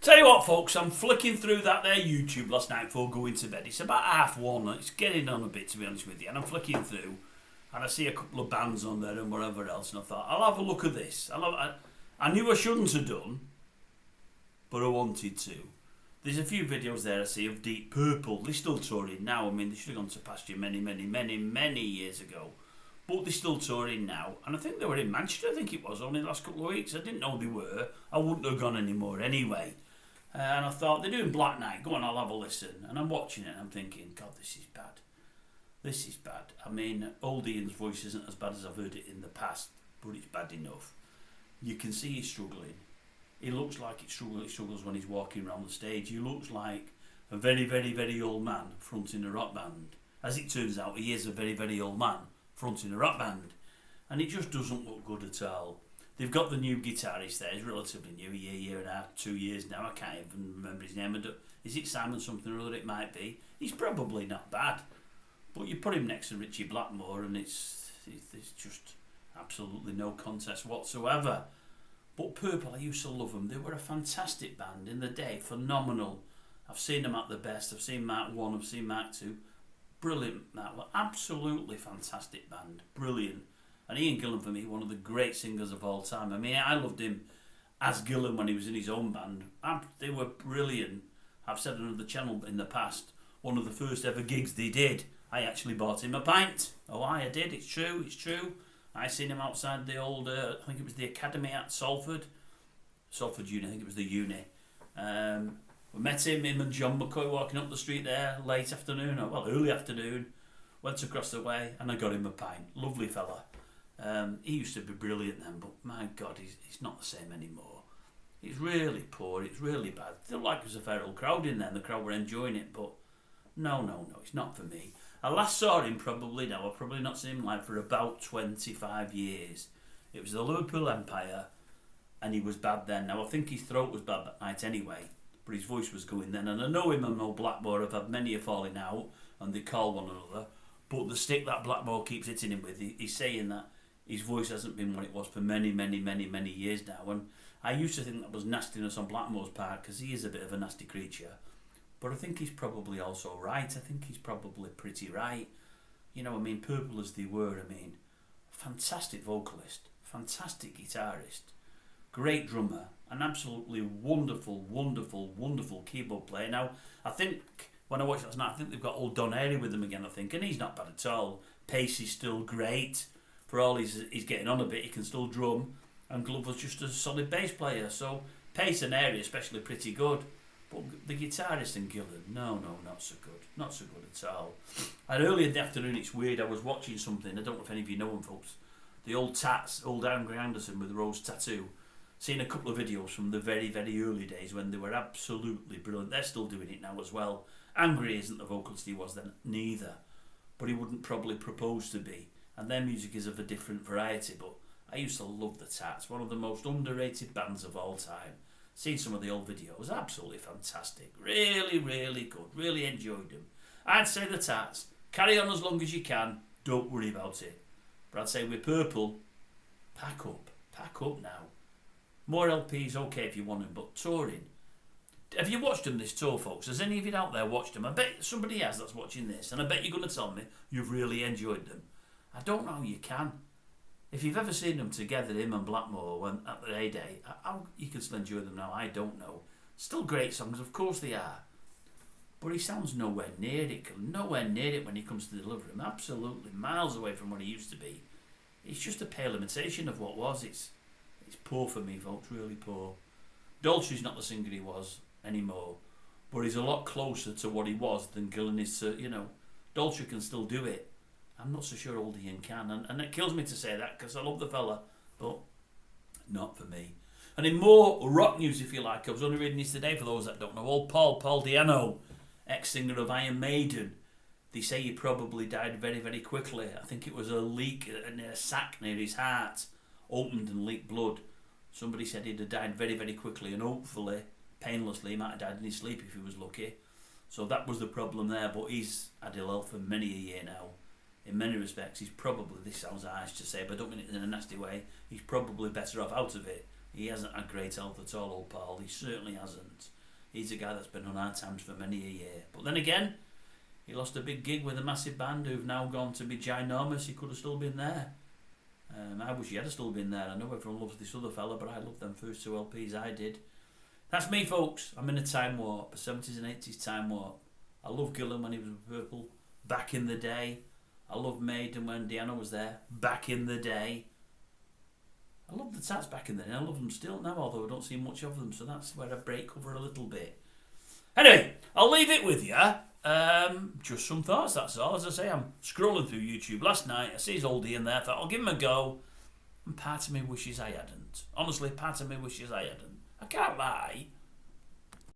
Tell you what, folks, I'm flicking through that there YouTube last night before going to bed. It's about 1:30. It's getting on a bit, to be honest with you. And I'm flicking through, and I see a couple of bands on there and whatever else. And I thought, I'll have a look at this. I knew I shouldn't have done, but I wanted to. There's a few videos there I see of Deep Purple. They're still touring now. I mean, they should have gone to pasture many years ago. But they're still touring now. And I think they were in Manchester, I think it was, only the last couple of weeks. I didn't know they were. I wouldn't have gone anymore anyway. And I thought, they're doing Black Knight. Go on, I'll have a listen. And I'm watching it and I'm thinking, God, this is bad. This is bad. I mean, old Ian's voice isn't as bad as I've heard it in the past, but it's bad enough. You can see he's struggling. He looks like he struggles when he's walking around the stage. He looks like a very old man fronting a rock band. As it turns out, he is a very old man fronting a rock band. And it just doesn't look good at all. They've got the new guitarist there. He's relatively new, a year and a half, 2 years now. I can't even remember his name. Is it Simon something or other? It might be. He's probably not bad. But you put him next to Richie Blackmore and it's just absolutely no contest whatsoever. But Purple, I used to love them. They were a fantastic band in the day, phenomenal. I've seen them at the best. I've seen Mark 1, I've seen Mark 2. Brilliant, Mark. Absolutely fantastic band. Brilliant. And Ian Gillan, for me, one of the great singers of all time. I mean, I loved him as Gillan when he was in his own band. They were brilliant. I've said on the channel in the past, one of the first ever gigs they did, I actually bought him a pint. Oh, I did. It's true. I seen him outside the old, I think it was the Academy at Salford Uni, I think it was the Uni. We met him and John McCoy walking up the street there late afternoon, early afternoon. Went across the way and I got him a pint. Lovely fella. He used to be brilliant then, but my God, he's not the same anymore. It's really poor, it's really bad. Still like there was a fair old crowd in there and the crowd were enjoying it, but no, it's not for me. I last saw him I've probably not seen him live for about 25 years. It was the Liverpool Empire and he was bad then. Now I think his throat was bad that night anyway, but his voice was going then. And I know him and old Blackmore have had many a falling out and they call one another, but the stick that Blackmore keeps hitting him with, he's saying that his voice hasn't been what it was for many years now. And I used to think that was nastiness on Blackmore's part because he is a bit of a nasty creature. But I think he's probably also right. I think he's probably pretty right. You know, I mean, Purple as they were, I mean, fantastic vocalist, fantastic guitarist, great drummer, an absolutely wonderful keyboard player. Now, I think when I watched last night, I think they've got old Don Airey with them again, I think, and he's not bad at all. Pace is still great. For all he's getting on a bit, he can still drum. And Glover's just a solid bass player. So Pace and Airey especially pretty good. But the guitarist and Gillan, no, not so good. Not so good at all. And early in the afternoon, it's weird, I was watching something, I don't know if any of you know them, folks. The old Tats, old Angry Anderson with the rose tattoo. Seen a couple of videos from the very early days when they were absolutely brilliant. They're still doing it now as well. Angry isn't the vocalist he was then, neither. But he wouldn't probably propose to be. And their music is of a different variety, but I used to love the Tats, one of the most underrated bands of all time. Seen some of the old videos, absolutely fantastic, really good, really enjoyed them. I'd say the Tats, carry on as long as you can, don't worry about it. But I'd say with Purple, pack up now. More LPs, okay if you want them, but touring. Have you watched them this tour, folks? Has any of you out there watched them? I bet somebody has that's watching this, and I bet you're going to tell me you've really enjoyed them. I don't know how you can. If you've ever seen them together, him and Blackmore, when at their heyday, how you can still enjoy them now, I don't know. Still great songs, of course they are. But he sounds nowhere near it when he comes to deliver them. Absolutely miles away from what he used to be. It's just a pale imitation of what was. It's poor for me, folks, really poor. Dolce's not the singer he was anymore, but he's a lot closer to what he was than Gillan is to, Dolce can still do it. I'm not so sure old Ian can, and it kills me to say that because I love the fella, but not for me. And in more rock news, if you like, I was only reading this today for those that don't know. Old Paul Di'Anno, ex-singer of Iron Maiden, they say he probably died very quickly. I think it was a leak in a sac near his heart, opened and leaked blood. Somebody said he'd have died very quickly, and hopefully, painlessly, he might have died in his sleep if he was lucky. So that was the problem there, but he's had ill health for many a year now. In many respects, he's probably, this sounds harsh to say, but I don't mean it in a nasty way, he's probably better off out of it He hasn't had great health at all, old pal. He certainly hasn't. He's a guy that's been on hard times for many a year. But then again, he lost a big gig with a massive band who've now gone to be ginormous. He could have still been there. I wish he had still been there. I know everyone loves this other fella, but I love them first two LPs. I did. That's me, folks. I'm in a time warp, a 70s and 80s time warp. I love Gillan when he was with Purple, back in the day. I love Maiden when Deanna was there, back in the day. I love the Tats back in the day. I love them still now, although I don't see much of them, so that's where I break cover a little bit. Anyway, I'll leave it with you. Just some thoughts, that's all. As I say, I'm scrolling through YouTube last night. I see his oldie in there. I thought I'll give him a go. And part of me wishes I hadn't. Honestly, part of me wishes I hadn't. I can't lie.